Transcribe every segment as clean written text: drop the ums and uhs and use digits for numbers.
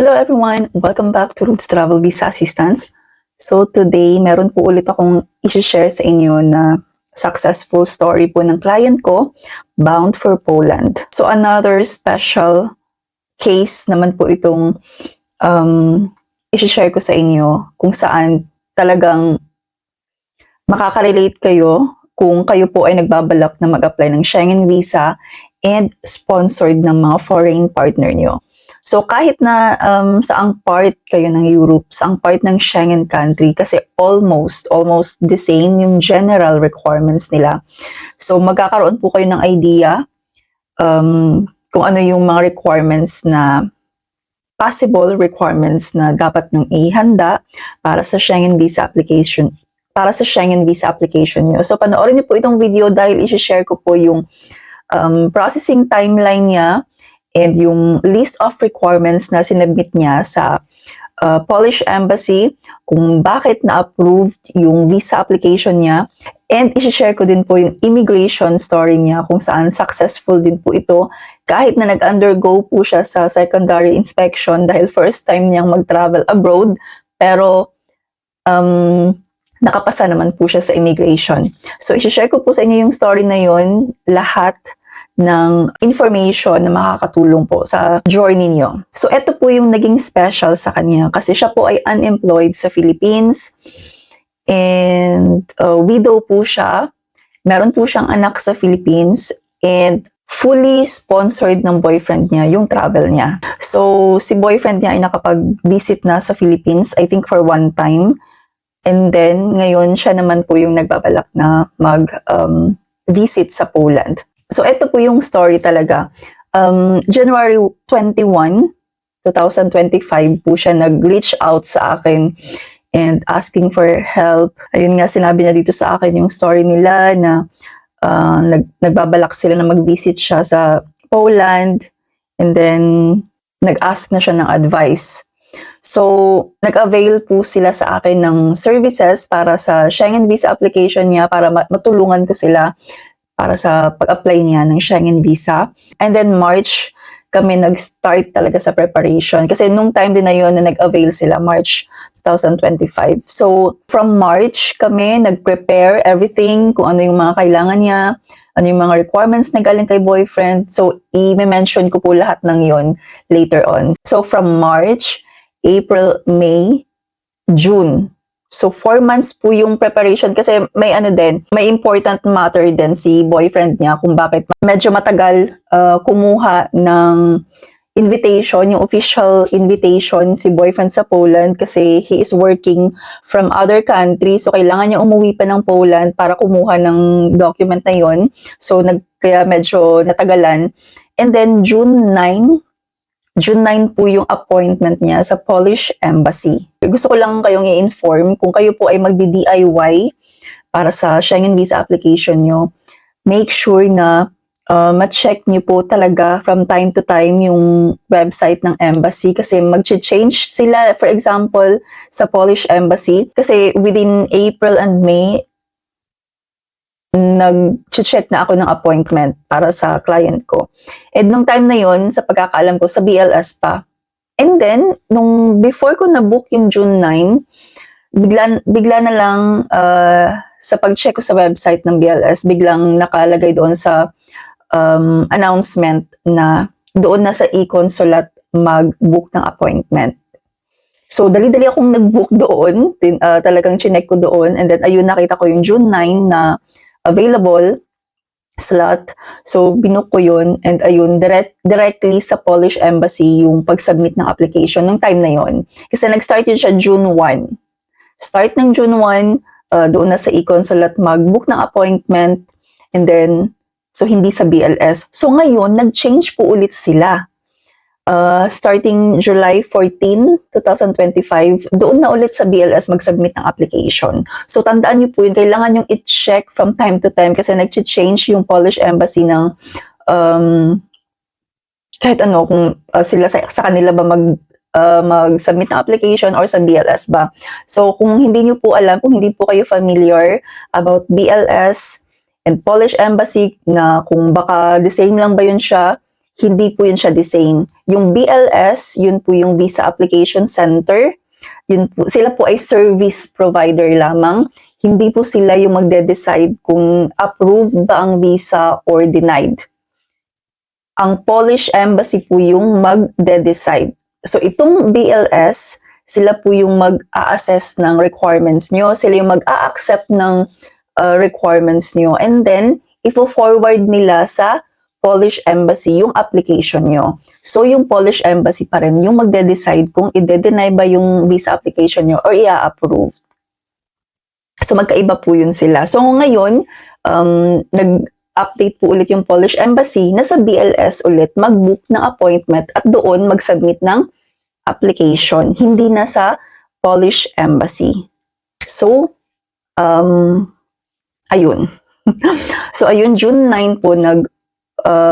Hello everyone! Welcome back to Roots Travel Visa Assistance. So today, meron po ulit akong i-share sa inyo na successful story po ng client ko, bound for Poland. So another special case naman po itong i-share ko sa inyo kung saan talagang makaka-relate kayo kung kayo po ay nagbabalak na mag-apply ng Schengen Visa and sponsored ng mga foreign partner nyo. So kahit na saang part kayo ng Europe, saang part ng Schengen country, kasi almost the same yung general requirements nila. So magkakaroon po kayo ng idea kung ano yung mga requirements na possible requirements na dapat nung ihanda para sa Schengen Visa application nyo. So panoorin niyo po itong video dahil i-share ko po yung processing timeline niya and yung list of requirements na sinabit niya sa Polish Embassy, kung bakit na-approved yung visa application niya, and i-share ko din po yung immigration story niya kung saan successful din po ito kahit na nag-undergo po siya sa secondary inspection dahil first time niyang mag-travel abroad, pero nakapasa naman po siya sa immigration. So i-share ko po sa inyo yung story na yon, lahat ng information na makakatulong po sa journey niyo. So, ito po yung naging special sa kanya kasi siya po ay unemployed sa Philippines and widow po siya. Meron po siyang anak sa Philippines and fully sponsored ng boyfriend niya yung travel niya. So, si boyfriend niya ay nakapag-visit na sa Philippines, I think for one time. And then, ngayon siya naman po yung nagbabalak na mag-visit sa Poland. So, ito po yung story talaga. January 21, 2025 po siya nag-reach out sa akin and asking for help. Ayun nga, sinabi niya dito sa akin yung story nila na nagbabalak sila na mag-visit siya sa Poland and then nag-ask na siya ng advice. So, nag-avail po sila sa akin ng services para sa Schengen Visa application niya para matulungan ko sila para sa pag-apply niya ng Schengen Visa. And then March, kami nag-start talaga sa preparation. Kasi nung time din na yun na nag-avail sila, March 2025. So, from March, kami nag-prepare everything, kung ano yung mga kailangan niya, ano yung mga requirements na galing kay boyfriend. So, i-mention ko po lahat ng yun later on. So, from March, April, May, June. So, 4 months po yung preparation kasi may may important matter din si boyfriend niya kung bakit medyo matagal kumuha ng invitation, yung official invitation si boyfriend sa Poland kasi he is working from other countries. So, kailangan niya umuwi pa ng Poland para kumuha ng document na yon. So, kaya medyo natagalan. And then, June 9 po yung appointment niya sa Polish Embassy. Gusto ko lang kayong i-inform kung kayo po ay magdi-DIY para sa Schengen Visa application nyo, make sure na ma-check nyo po talaga from time to time yung website ng embassy kasi mag-change sila, for example, sa Polish Embassy kasi within April and May, nag-check na ako ng appointment para sa client ko. And nung time na yon, sa pagkakaalam ko, sa BLS pa. And then, nung before ko na-book yung June 9, bigla na lang sa pag-check ko sa website ng BLS, biglang nakalagay doon sa announcement na doon na sa e-consulate mag-book ng appointment. So, dali-dali akong nag-book doon. Talagang chinek ko doon. And then, ayun, nakita ko yung June 9 na available slot. So, binook ko yun. And ayun, directly sa Polish Embassy yung pag-submit ng application nung time na yun. Kasi nag-start yun siya June 1. Start ng June 1, doon na sa e-consulate mag-book ng appointment. And then, so hindi sa BLS. So, ngayon, nag-change po ulit sila. Starting July 14, 2025, doon na ulit sa BLS mag-submit ng application. So, tandaan niyo po yun, kailangan yung i-check from time to time kasi nag-change yung Polish Embassy ng kahit ano, kung sila sa kanila ba mag-submit ng application or sa BLS ba. So, kung hindi niyo po alam, kung hindi po kayo familiar about BLS and Polish Embassy na kung baka the same lang ba yun siya, hindi po yun siya the same. Yung BLS, yun po yung Visa Application Center. Yun po, sila po ay service provider lamang. Hindi po sila yung magde-decide kung approved ba ang visa or denied. Ang Polish Embassy po yung magde-decide. So itong BLS, sila po yung mag-a-assess ng requirements nyo. Sila yung mag-a-accept ng requirements nyo. And then, ifo-forward nila sa Polish Embassy yung application nyo. So yung Polish Embassy pa rin yung magde-decide kung i-deny ba yung visa application nyo or i-approve. So magkaiba po yun sila. So ngayon, nag-update po ulit yung Polish Embassy na sa BLS ulit mag-book ng appointment at doon mag-submit ng application. Hindi na sa Polish Embassy. So, ayun. So ayun, June 9 po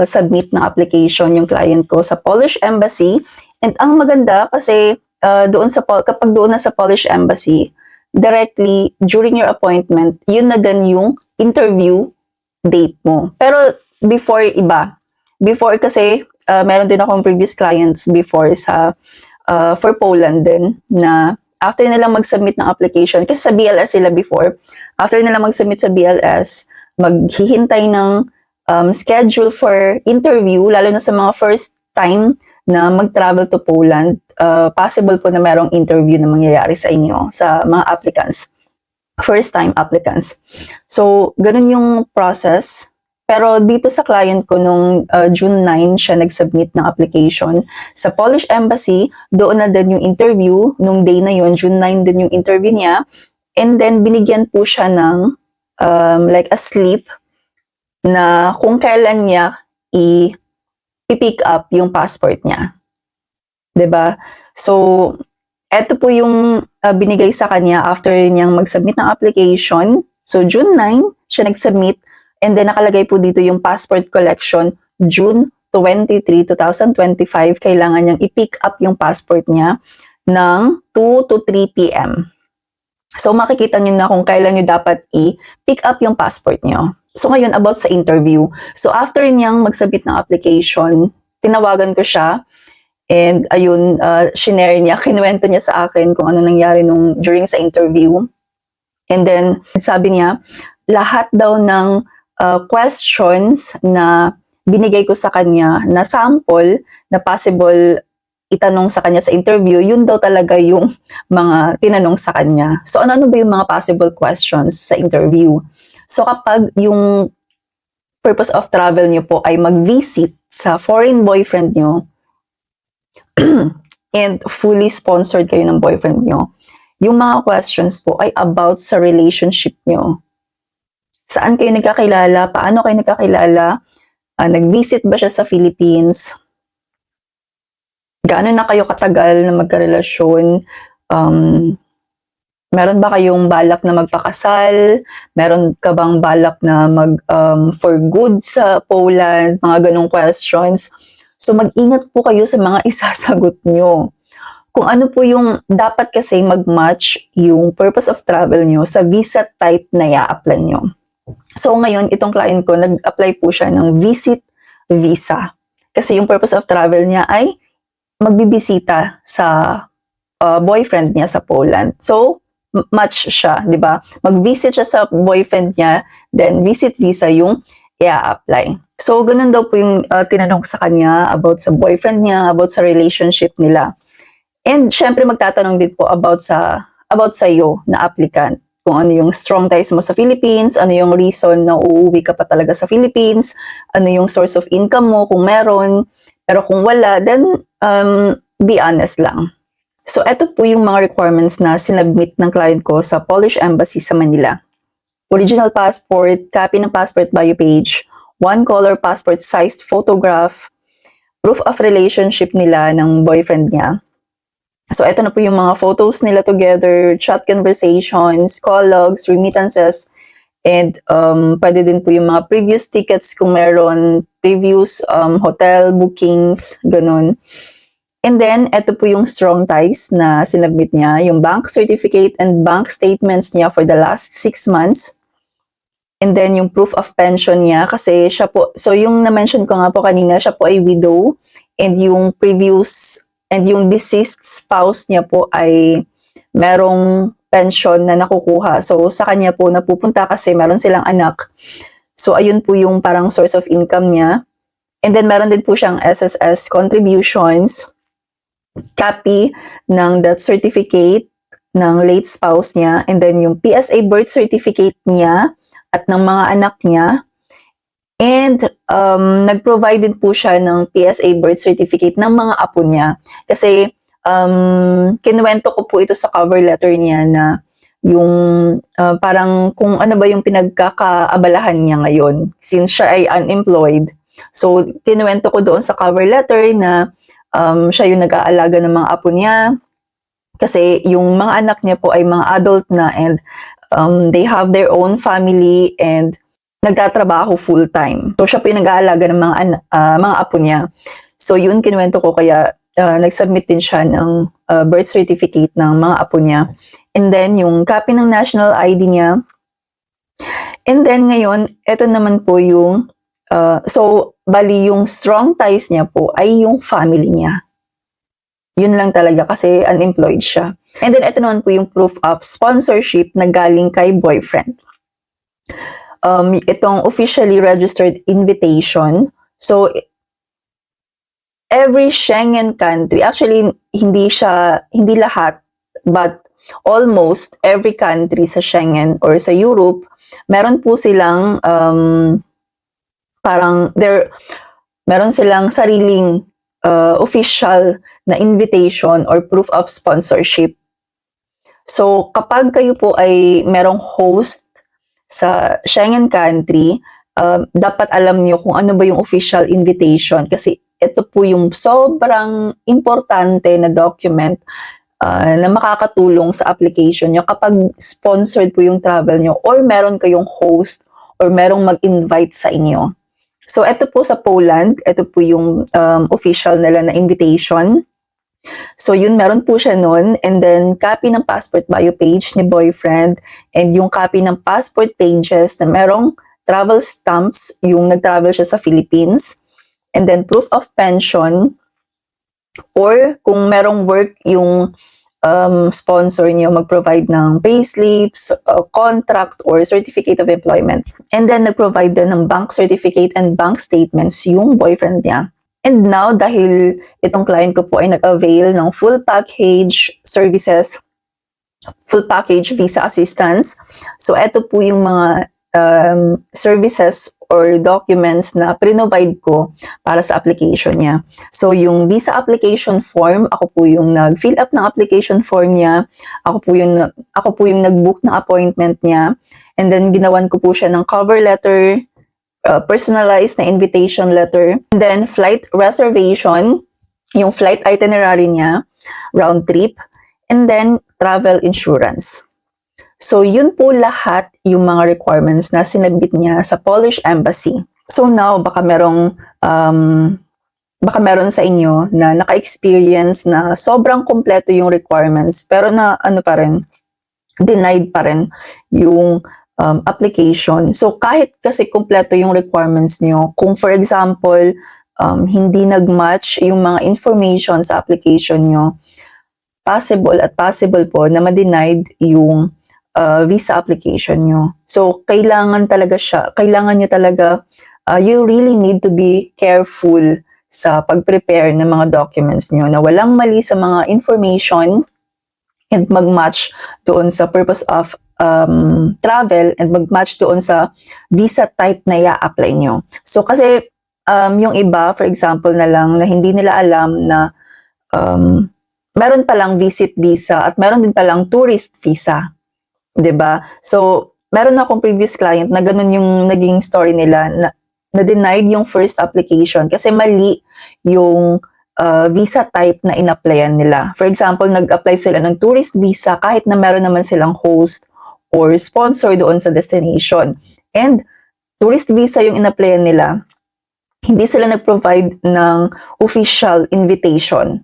submit ng application yung client ko sa Polish Embassy. And ang maganda kasi kapag doon na sa Polish Embassy, directly during your appointment, yun na din yung interview date mo. Pero before iba. Before kasi meron din akong previous clients before for Poland din na after nilang mag-submit ng application, kasi sa BLS sila before, after nilang mag-submit sa BLS, maghihintay ng schedule for interview, lalo na sa mga first time na mag-travel to Poland, possible po na merong interview na mangyayari sa inyo, sa mga applicants, first-time applicants. So, ganun yung process. Pero dito sa client ko, nung June 9, siya nag-submit ng application sa Polish Embassy, doon na din yung interview, nung day na yon, June 9 din yung interview niya, and then binigyan po siya ng like a slip na kung kailan niya i-pick up yung passport niya. 'Di ba? So, eto po yung binigay sa kanya after niyang mag-submit ng application. So, June 9, siya nag-submit, and then nakalagay po dito yung passport collection, June 23, 2025, kailangan niyang i-pick up yung passport niya ng 2 to 3 p.m. So, makikita niyo na kung kailan niyo dapat i-pick up yung passport niyo. So, ngayon, about sa interview. So, after niyang mag-submit ng application, tinawagan ko siya. And, ayun, shinare niya, kinuwento niya sa akin kung ano nangyari during sa interview. And then, sabi niya, lahat daw ng questions na binigay ko sa kanya, na sample, na possible itanong sa kanya sa interview, yun daw talaga yung mga tinanong sa kanya. So, ano ba yung mga possible questions sa interview? So, kapag yung purpose of travel nyo po ay mag-visit sa foreign boyfriend nyo, and fully sponsored kayo ng boyfriend nyo, yung mga questions po ay about sa relationship nyo. Saan kayo nagkakilala? Paano kayo nagkakilala? Nag-visit ba siya sa Philippines? Gaano na kayo katagal na magkarelasyon? Meron ba kayong balak na magpakasal? Meron ka bang balak na for good sa Poland? Mga ganong questions. So, mag-ingat po kayo sa mga isasagot nyo. Kung ano po yung dapat kasi mag-match yung purpose of travel nyo sa visa type na i-apply nyo. So, ngayon, itong client ko, nag-apply po siya ng visit visa. Kasi yung purpose of travel niya ay magbibisita sa boyfriend niya sa Poland. So, match siya, di ba? Mag-visit siya sa boyfriend niya, then visit visa yung i-apply. So, ganun daw po yung tinanong sa kanya about sa boyfriend niya, about sa relationship nila. And syempre magtatanong din po about sa iyo na applicant. Kung ano yung strong ties mo sa Philippines, ano yung reason na uuwi ka pa talaga sa Philippines, ano yung source of income mo kung meron. Pero kung wala, then be honest lang. So, eto po yung mga requirements na sinubmit ng client ko sa Polish Embassy sa Manila. Original passport, copy ng passport bio page, one color passport sized photograph, proof of relationship nila ng boyfriend niya. So, eto na po yung mga photos nila together, chat conversations, call logs, remittances, and pwede din po yung mga previous tickets kung meron, previous hotel bookings, ganun. And then, eto po yung strong ties na sinubmit niya, yung bank certificate and bank statements niya for the last 6 months. And then yung proof of pension niya kasi siya po, so yung na-mention ko nga po kanina, siya po ay widow and yung deceased spouse niya po ay merong pension na nakukuha. So sa kanya po napupunta kasi meron silang anak. So ayun po yung parang source of income niya. And then meron din po siyang SSS contributions, copy ng death certificate ng late spouse niya, and then yung PSA birth certificate niya at ng mga anak niya. And nag-provide din po siya ng PSA birth certificate ng mga apo niya. Kasi kinuwento ko po ito sa cover letter niya na yung parang kung ano ba yung pinagkakaabalahan niya ngayon since siya ay unemployed. So, kinuwento ko doon sa cover letter na siya yung nag-aalaga ng mga apo niya kasi yung mga anak niya po ay mga adult na and they have their own family and nagtatrabaho full-time. So, siya po yung nag-aalaga ng mga apo niya. So, yun kinuwento ko kaya nag-submit din siya ng birth certificate ng mga apo niya. And then, yung copy ng national ID niya. And then, ngayon, ito naman po yung so, bali yung strong ties niya po ay yung family niya. Yun lang talaga kasi unemployed siya. And then, ito naman po yung proof of sponsorship na galing kay boyfriend. Itong officially registered invitation. So, every Schengen country, actually, hindi lahat, but almost every country sa Schengen or sa Europe, meron po silang meron silang sariling official na invitation or proof of sponsorship. So, kapag kayo po ay merong host sa Schengen country, dapat alam niyo kung ano ba yung official invitation kasi ito po yung sobrang importante na document na makakatulong sa application nyo kapag sponsored po yung travel nyo or meron kayong host or merong mag-invite sa inyo. So, ito po sa Poland, ito po yung official nila na invitation. So, yun, meron po siya nun. And then, copy ng passport bio page ni boyfriend and yung copy ng passport pages na merong travel stamps, yung nag-travel siya sa Philippines. And then, proof of pension or kung merong work yung sponsor niyo mag-provide ng payslips, contract, or certificate of employment. And then, nag-provide din ng bank certificate and bank statements yung boyfriend niya. And now, dahil itong client ko po ay nag-avail ng full package services, full package visa assistance. So, ito po yung mga services or documents na pre-provide ko para sa application niya. So, yung visa application form, ako po yung nag-fill up ng application form niya. Ako po yung nag-book ng appointment niya. And then, ginawan ko po siya ng cover letter, personalized na invitation letter. And then, flight reservation, yung flight itinerary niya, round trip. And then, travel insurance. So, yun po lahat yung mga requirements na sinabit niya sa Polish Embassy. So now, baka meron sa inyo na naka-experience na sobrang kompleto yung requirements, pero na denied pa rin yung application. So, kahit kasi kompleto yung requirements nyo, kung for example, hindi nag-match yung mga information sa application nyo, possible po na ma-denied yung visa application nyo. So, kailangan nyo talaga, you really need to be careful sa pag-prepare ng mga documents nyo na walang mali sa mga information and mag-match doon sa purpose of travel and mag-match doon sa visa type na i-apply nyo. So, kasi yung iba, for example na lang, na hindi nila alam na meron palang visit visa at meron din palang tourist visa. 'Di ba? So, meron akong previous client na ganun yung naging story nila na denied yung first application kasi mali yung visa type na in-applyan nila. For example, nag-apply sila ng tourist visa kahit na meron naman silang host or sponsor doon sa destination. And tourist visa yung in-applyan nila, hindi sila nag-provide ng official invitation.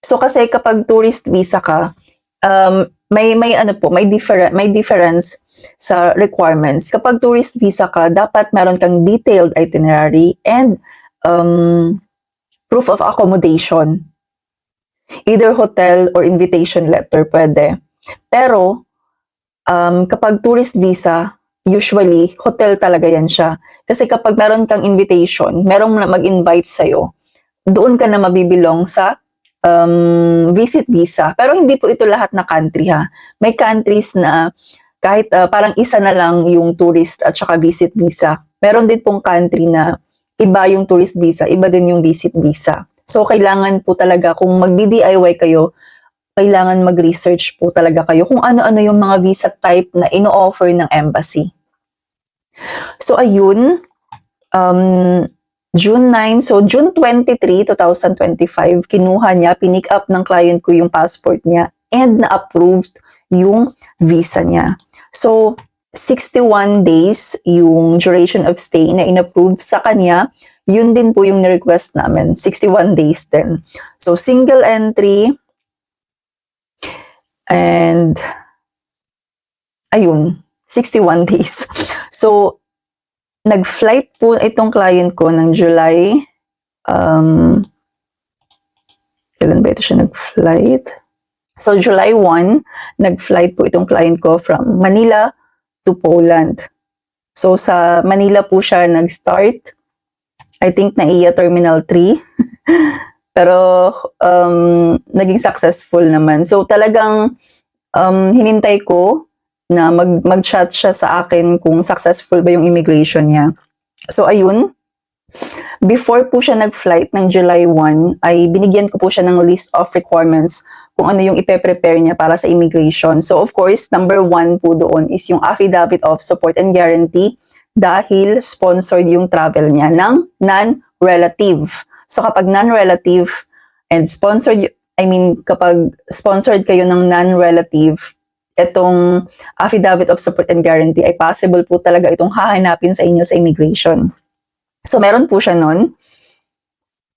So kasi kapag tourist visa ka, may ano po, may difference sa requirements. Kapag tourist visa ka, dapat meron kang detailed itinerary and proof of accommodation. Either hotel or invitation letter pwede. Pero kapag tourist visa, usually hotel talaga yan siya. Kasi kapag meron kang invitation, merong mag-invite sa'yo, doon ka na mabibilong sa visit visa. Pero hindi po ito lahat na country ha. May countries na kahit parang isa na lang yung tourist at saka visit visa. Meron din pong country na iba yung tourist visa, iba din yung visit visa. So kailangan po talaga kung magdi-DIY kayo, kailangan mag-research po talaga kayo kung ano-ano yung mga visa type na ino-offer ng embassy. So ayun, June 9, so June 23, 2025, kinuha niya, pinick up ng client ko yung passport niya and na-approved yung visa niya. So 61 days yung duration of stay na in-approve sa kanya, yun din po yung ni-request namin, 61 days din. So single entry, and ayun, 61 days. So, nag-flight po itong client ko ng July. Kailan ba ito siya nag-flight? So, July 1, nag-flight po itong client ko from Manila to Poland. So, sa Manila po siya nag-start. I think NAIA Terminal 3. Pero naging successful naman. So talagang hinintay ko na mag-chat siya sa akin kung successful ba yung immigration niya. So ayun, before po siya nag-flight ng July 1, ay binigyan ko po siya ng list of requirements kung ano yung ipe-prepare niya para sa immigration. So of course, number 1 po doon is yung affidavit of support and guarantee dahil sponsored yung travel niya ng non-relative. So kapag non-relative and sponsored, kapag sponsored kayo ng non-relative, itong affidavit of support and guarantee ay possible po talaga itong hahanapin sa inyo sa immigration. So meron po siya nun.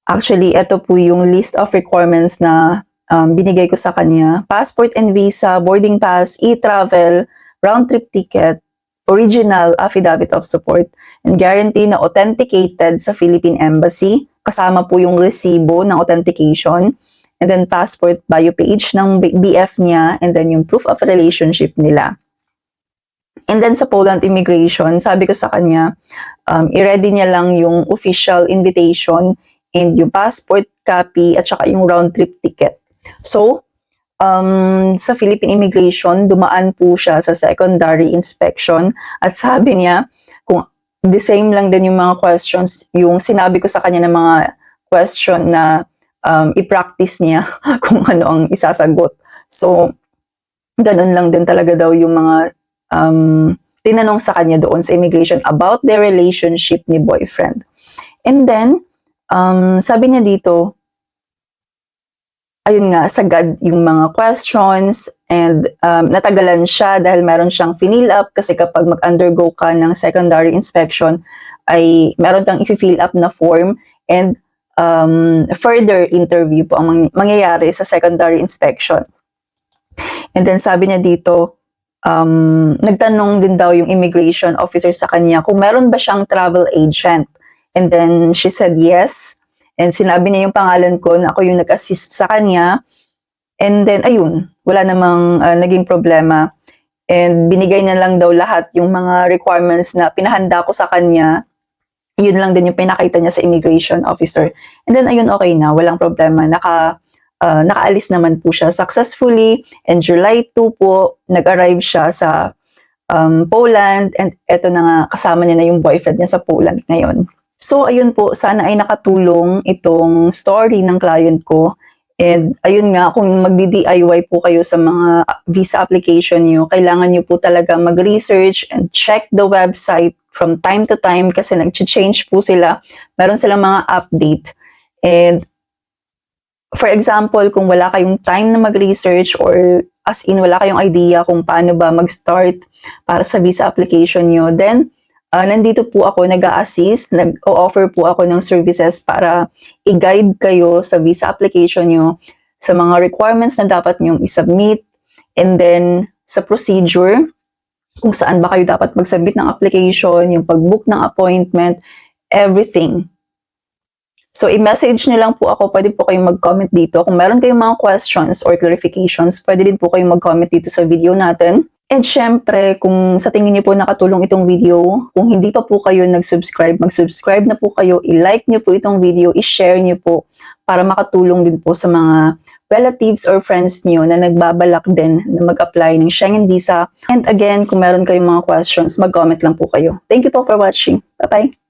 Actually, ito po yung list of requirements na binigay ko sa kanya. Passport and visa, boarding pass, e-travel, round-trip ticket, original affidavit of support and guarantee na authenticated sa Philippine Embassy. Kasama po yung resibo ng authentication, and then passport bio page ng BF niya, and then yung proof of relationship nila. And then sa Poland immigration, sabi ko sa kanya, i-ready niya lang yung official invitation and yung passport copy at saka yung round trip ticket. So, sa Philippine immigration, dumaan po siya sa secondary inspection at sabi niya, kung the same lang din yung mga questions, yung sinabi ko sa kanya ng mga question na i-practice niya kung ano ang isasagot. So, ganun lang din talaga daw yung mga tinanong sa kanya doon sa immigration about their relationship ni boyfriend. And then, sabi niya dito, ayun nga, sagad yung mga questions and natagalan siya dahil meron siyang finil up kasi kapag mag-undergo ka ng secondary inspection ay meron kang i-fill up na form and further interview po ang mangyayari sa secondary inspection. And then sabi niya dito, nagtanong din daw yung immigration officer sa kanya kung meron ba siyang travel agent. And then she said yes. And sinabi niya yung pangalan ko na ako yung nag-assist sa kanya. And then, ayun, wala namang naging problema. And binigay na lang daw lahat yung mga requirements na pinahanda ko sa kanya. Yun lang din yung pinakita niya sa immigration officer. And then, ayun, okay na, walang problema. Nakaalis naman po siya successfully. And July 2 po, nag-arrive siya sa Poland. And eto na nga, kasama niya na yung boyfriend niya sa Poland ngayon. So, ayun po, sana ay nakatulong itong story ng client ko. And ayun nga, kung magdi-DIY po kayo sa mga visa application nyo, kailangan nyo po talaga mag-research and check the website from time to time kasi nag-change po sila. Meron silang mga update. And for example, kung wala kayong time na mag-research or as in wala kayong idea kung paano ba mag-start para sa visa application nyo, then nandito po ako nag-a-assist, nag-o-offer po ako ng services para i-guide kayo sa visa application nyo sa mga requirements na dapat nyong i-submit And then, sa procedure, kung saan ba kayo dapat mag-submit ng application, yung pag-book ng appointment, everything. So, i-message nyo lang po ako. Pwede po kayong mag-comment dito. Kung meron kayong mga questions or clarifications, pwede din po kayong mag-comment dito sa video natin. And syempre, kung sa tingin niyo po nakatulong itong video, kung hindi pa po kayo nag-subscribe, mag-subscribe na po kayo, i-like niyo po itong video, i-share niyo po para makatulong din po sa mga relatives or friends niyo na nagbabalak din na mag-apply ng Schengen Visa. And again, kung meron kayong mga questions, mag-comment lang po kayo. Thank you po for watching. Bye-bye!